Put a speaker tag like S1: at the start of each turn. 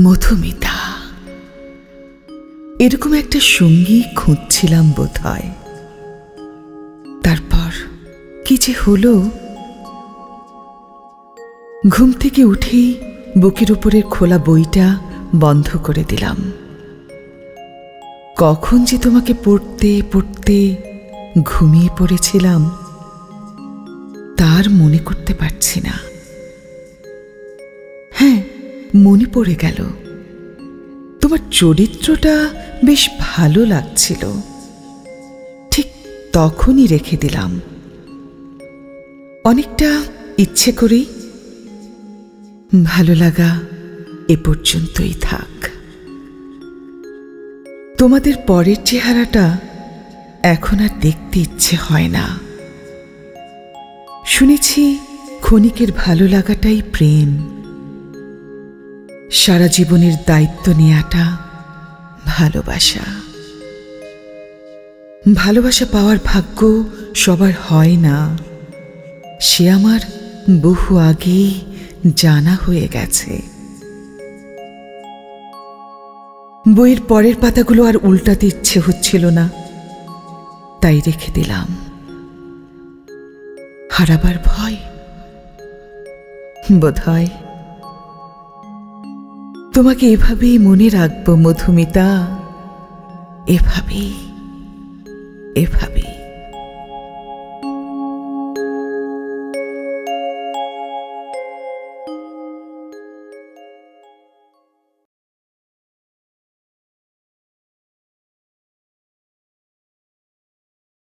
S1: মধুমিতা, এরকম একটা সঙ্গী খুঁজছিলাম বোধহয়। তারপর কি যে হলো, ঘুম থেকে উঠেই বুকের উপরের খোলা বইটা বন্ধ করে দিলাম। কখন যে তোমাকে পড়তে পড়তে ঘুমিয়ে পড়েছিলাম তার মনে করতে পারছি না। হ্যাঁ, মনে পড়ে গেল, তোমার চরিত্রটা বেশ ভালো লাগছিল। ঠিক তখনই রেখে দিলাম, অনেকটা ইচ্ছে করেই। ভালো লাগা এ পর্যন্তই থাক। তোমাদের পরের চেহারাটা এখন আর দেখতে ইচ্ছে হয় না। শুনেছি ক্ষণিকের ভালো লাগাটাই প্রেম, সারা জীবনের দায়িত্ব নেওয়াটা ভালোবাসা। ভালোবাসা পাওয়ার ভাগ্য সবার হয় না, সে আমার বহু আগেই জানা হয়ে গেছে। বইয়ের পরের পাতাগুলো আর উল্টাতে ইচ্ছে হচ্ছিল না, তাই রেখে দিলাম। হারাবার ভয় বোধহয়। তোমাকে এভাবেই মনে রাখবো মধুমিতা, এভাবেই।